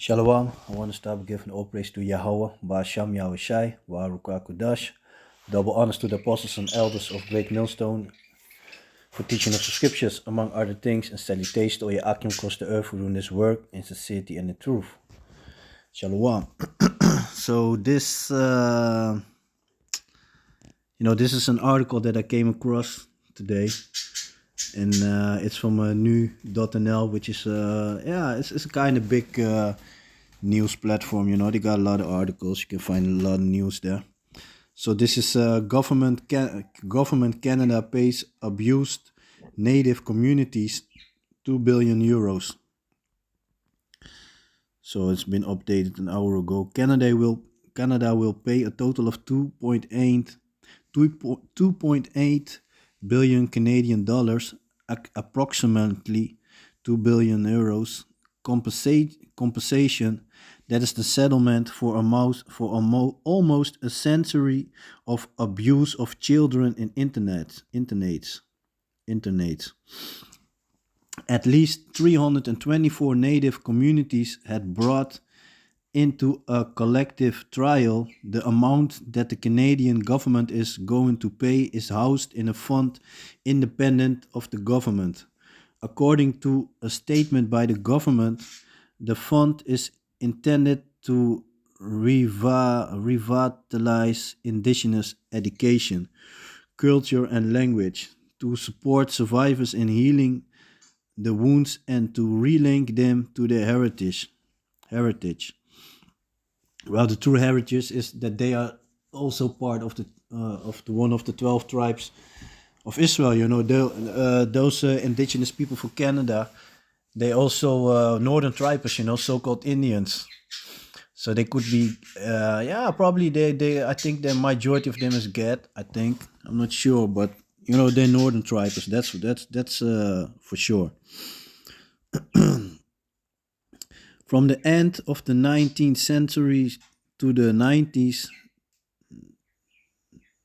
Shalom. I want to start by giving all praise to Yahweh, Ba'asham Yahushai, Baruch Kodash. Double honors to the apostles and elders of Great Millstone for teaching us the scriptures, among other things, and salutations to all your Akim across the earth for doing this work in sincerity and in truth. Shalom. So this is an article that I came across today, and it's from nu.nl, which is it's a kind of big news platform. They got a lot of articles. You can find a lot of news there. So this is government Canada pays abused native communities 2 billion euros. So it's been updated an hour ago. Canada will pay a total of 2.8 billion Canadian dollars, approximately 2 billion euros compensation. That is the settlement for almost a century of abuse of children in internates. At least 324 native communities had brought into a collective trial. The amount that the Canadian government is going to pay is housed in a fund independent of the government. According to a statement by the government, the fund is intended to revitalize Indigenous education, culture, and language, to support survivors in healing the wounds, and to relink them to their heritage. Well, the true heritage is that they are also part of the one of the 12 tribes of Israel. Those indigenous people from Canada, they also northern tribes. So-called Indians. So they could be, probably they. I think the majority of them is Gad. I think I'm not sure, but they're northern tribes. That's for sure. From the end of the 19th century to the 90s,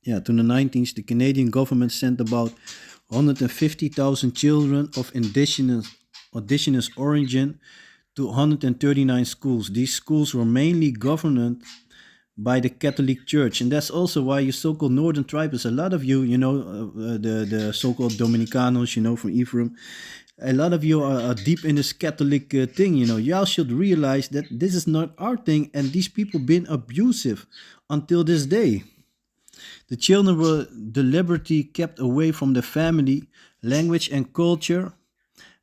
the Canadian government sent about 150,000 children of indigenous origin to 139 schools. These schools were mainly governed by the Catholic Church, and that's also why you so-called northern tribes. A lot of you, the so-called Dominicanos, from Ephraim. A lot of you are deep in this Catholic thing. Y'all should realize that this is not our thing, and these people been abusive until this day. The children were deliberately kept away from their family, language, and culture.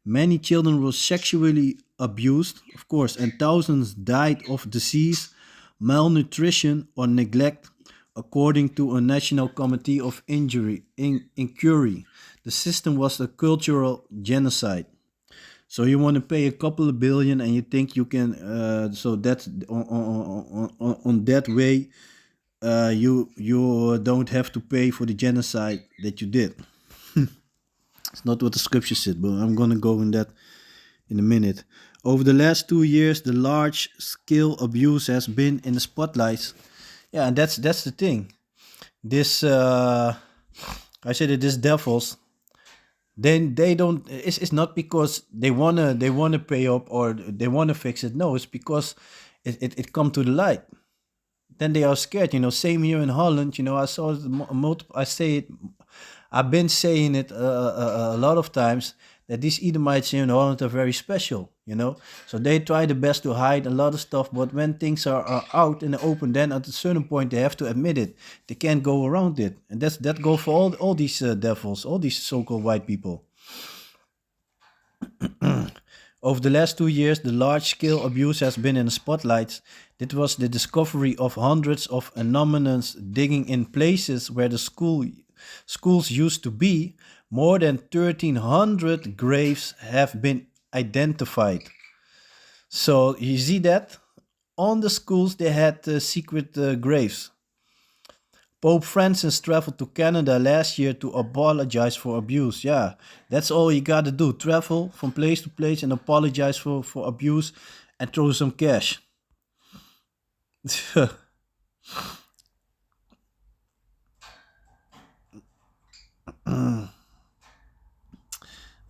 Many children were sexually abused, of course, and thousands died of disease, malnutrition, or neglect, according to a National Committee of Inquiry. The system was a cultural genocide. So you want to pay a couple of billion, and you think you can? So that's on that way, you don't have to pay for the genocide that you did. It's not what the scripture said, but I'm gonna go in that in a minute. Over the last 2 years, the large-scale abuse has been in the spotlights. Yeah, and that's the thing. This I said that these devils, then they don't. It's not because they wanna pay up or they wanna fix it. No, it's because it come to the light. Then they are scared. Same here in Holland. I saw it multiple. I say it. I've been saying it a lot of times that these Edomites here in Holland are very special. So they try the best to hide a lot of stuff. But when things are out in the open, then at a certain point they have to admit it. They can't go around it, and that goes for all these devils, all these so-called white people. Over the last 2 years, the large-scale abuse has been in the spotlights. It was the discovery of hundreds of anomalies digging in places where the schools used to be. More than 1,300 graves have been identified. So you see that on the schools they had secret graves. Pope Francis traveled to Canada last year to apologize for abuse. Yeah, that's all you gotta do. Travel from place to place and apologize for abuse and throw some cash.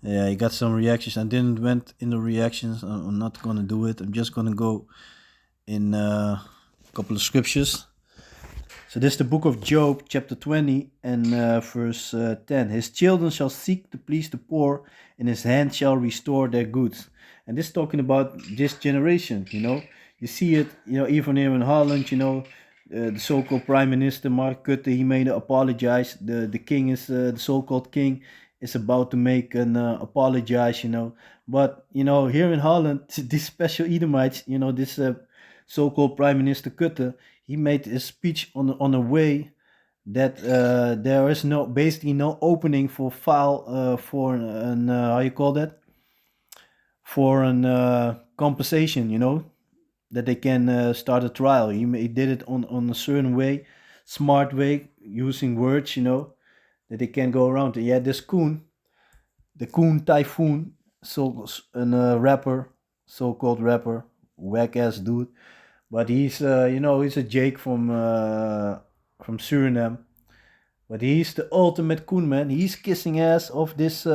Yeah, I got some reactions. I didn't went in the reactions. I'm not gonna do it. I'm just gonna go in a couple of scriptures. So this is the book of Job, chapter 20 and verse 10. His children shall seek to please the poor, and his hand shall restore their goods. And this is talking about this generation, you know. You see it, you know, even here in Holland, you know, the so-called Prime Minister Mark Rutte, he made an apologize. The king is, the so-called king, is about to make an apologize, you know. But, you know, here in Holland, these special Edomites, you know, this so-called Prime Minister Rutte, he made a speech on a way that there is no basically no opening for file for an how you call that, for an compensation, you know, that they can start a trial. He did it on a certain way, smart way, using words, you know, that they can go around. And yeah, this Koen, the Koen Typhoon, so a rapper, so-called rapper, whack ass dude, but he's you know, he's a Jake from Suriname. But he's the ultimate coon, man. He's kissing ass of this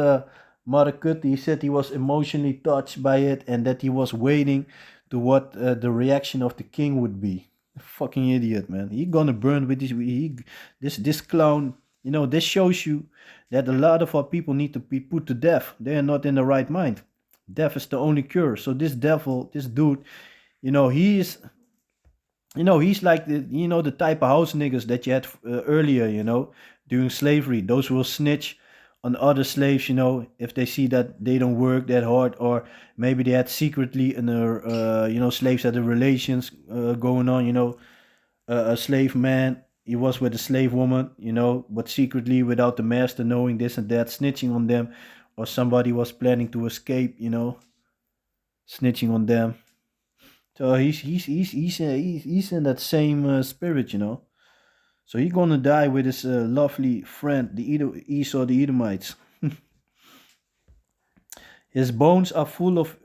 Marakut. He said he was emotionally touched by it and that he was waiting to what the reaction of the king would be. Fucking idiot, man. He gonna burn with this. This clown. You know, this shows you that a lot of our people need to be put to death. They are not in the right mind. Death is the only cure. So this devil, this dude, you know, he's like the, you know, the type of house niggas that you had earlier, you know, during slavery. Those will snitch on other slaves, you know, if they see that they don't work that hard, or maybe they had secretly in their, you know, slaves had the relations going on, you know, a slave man, he was with a slave woman, you know, but secretly without the master knowing, this and that, snitching on them, or somebody was planning to escape, you know, snitching on them. So he's in that same spirit, you know. So he's gonna die with his lovely friend, Esau the Edomites. His bones are full of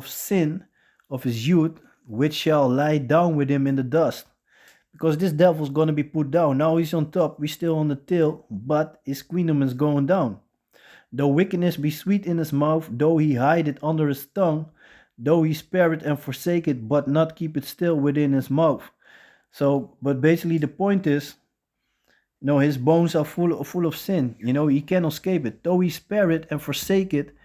sin of his youth, which shall lie down with him in the dust. Because this devil's gonna be put down. Now he's on top, we still on the tail, but his kingdom is going down. Though wickedness be sweet in his mouth, though he hide it under his tongue, though he spare it and forsake it, but not keep it still within his mouth. So, but basically the point is, you know, his bones are full of sin. You know, he cannot escape it. Though he spare it and forsake it,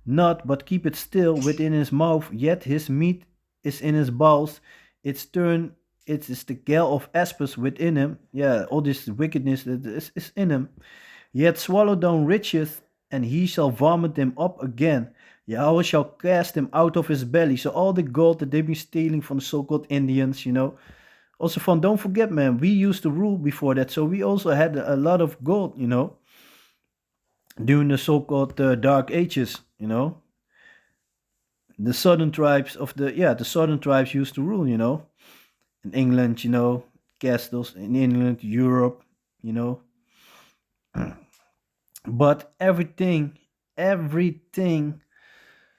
not but keep it still within his mouth, yet his meat is in his bowels. Its turn, it is the gall of asps within him. Yeah, all this wickedness that is in him. Yet swallow down riches, and he shall vomit them up again. Yahweh shall cast them out of his belly. So all the gold that they've been stealing from the so-called Indians, you know. Also from, don't forget, man, we used to rule before that. So we also had a lot of gold, you know, during the so-called Dark Ages, you know. The southern tribes of the southern tribes used to rule, you know. In England, you know, castles in England, Europe, you know. But everything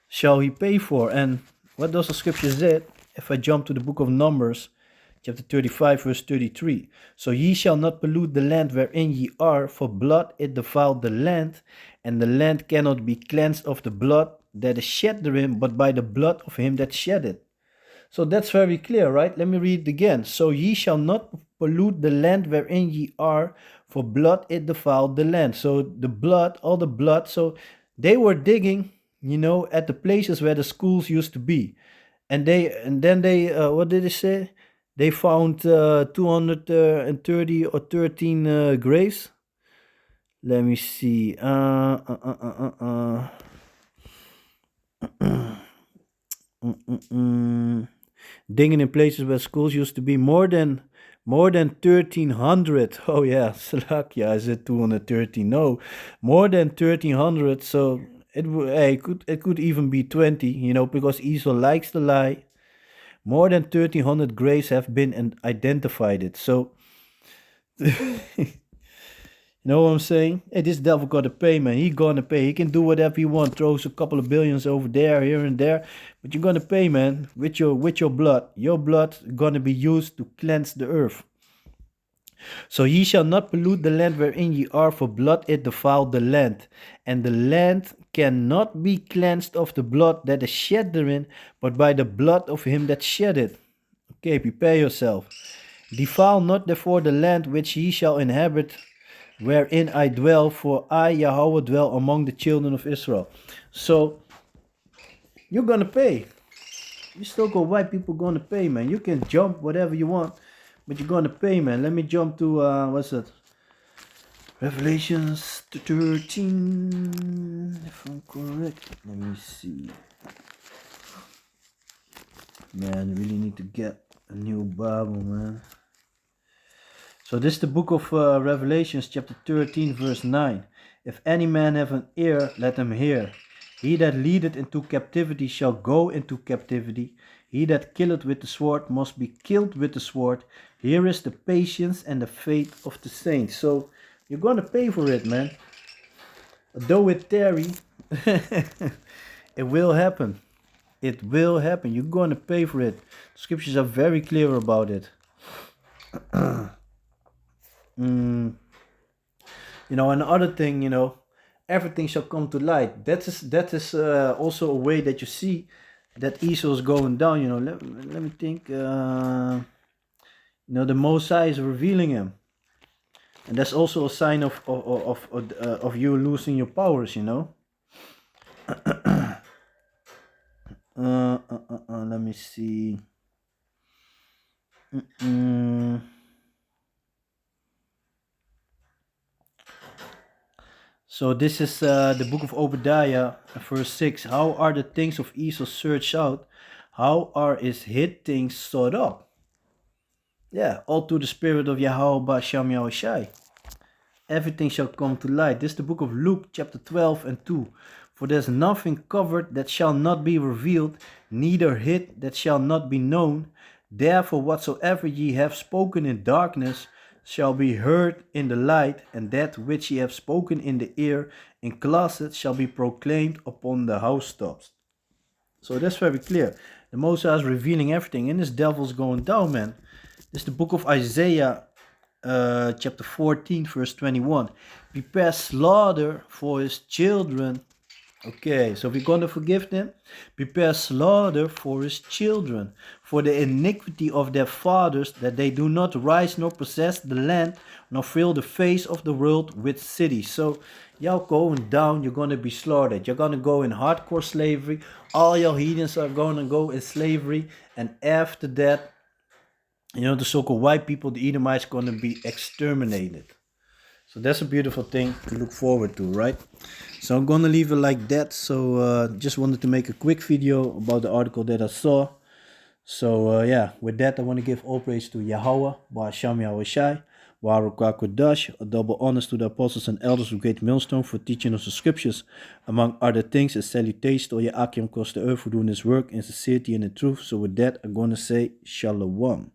shall he pay for. And what does the scripture say? If I jump to the book of Numbers, chapter 35, verse 33. So ye shall not pollute the land wherein ye are, for blood it defiled the land, and the land cannot be cleansed of the blood that is shed therein, but by the blood of him that shed it. So that's very clear, right? Let me read it again. So ye shall not pollute the land wherein ye are, for blood it defiled the land. So the blood, all the blood. So they were digging, you know, at the places where the schools used to be, and then they what did they say? They found 230 or 13 graves. Let me see. Digging in places where schools used to be, more than 1300. Oh yeah, Slovakia, I said 213. No, more than 1300. So it could even be 20, you know, because Esau likes to lie. More than 1300 graves have been identified. It so you know what I'm saying? Hey, this devil got to pay, man. He gonna pay. He can do whatever he wants. Throws a couple of billions over there, here and there, but you're gonna pay, man, with your blood. Your blood gonna be used to cleanse the earth. So ye shall not pollute the land wherein ye are, for blood it defiled the land. And the land cannot be cleansed of the blood that is shed therein, but by the blood of him that shed it. Okay, prepare yourself. Defile not therefore the land which ye shall inhabit, wherein I dwell, for I, Yahweh, dwell among the children of Israel. So, you're gonna pay. You still got white people gonna pay, man. You can jump whatever you want, but you're gonna pay, man. Let me jump to what's that? Revelations 13, if I'm correct. Let me see. Man, I really need to get a new Bible, man. So this is the book of Revelations, chapter 13, verse 9. If any man have an ear, let him hear. He that leadeth into captivity shall go into captivity. He that killeth with the sword must be killed with the sword. Here is the patience and the faith of the saints. So you're going to pay for it, man. Though it tarry, it will happen. It will happen. You're going to pay for it. The scriptures are very clear about it. You know, another thing, you know, everything shall come to light. That is also a way that you see that Esau is going down. You know, let me think. You know, the Most High is revealing him, and that's also a sign of you losing your powers. You know. Let me see. So this is the book of Obadiah, verse 6. How are the things of Esau searched out? How are his hid things sought up? Yeah, all to the spirit of Yahweh Ba'Sham Yahushai. Everything shall come to light. This is the book of Luke, chapter 12 and 2. For there's nothing covered that shall not be revealed, neither hid that shall not be known. Therefore whatsoever ye have spoken in darkness shall be heard in the light, and that which ye have spoken in the ear in closets shall be proclaimed upon the housetops. So that's very clear. The Moses is revealing everything, and this devil's going down, man. This is the book of Isaiah, chapter 14, verse 21. Prepare slaughter for his children. Okay, so we're going to forgive them. Prepare slaughter for his children, for the iniquity of their fathers, that they do not rise nor possess the land, nor fill the face of the world with cities. So y'all going down, you're going to be slaughtered. You're going to go in hardcore slavery. All your heathens are going to go in slavery. And after that, you know, the so-called white people, the Edomites, going to be exterminated. So that's a beautiful thing to look forward to, right? So I'm gonna leave it like that. So just wanted to make a quick video about the article that I saw. So yeah, with that I want to give all praise to Yahweh, Ba'Sham Yahushai, Baruch Kodash, a double honors to the apostles and elders of Great Millstone for teaching us the scriptures. Among other things, a salutation to all Akim across the earth for doing this work in sincerity and in truth. So with that, I'm gonna say Shalom.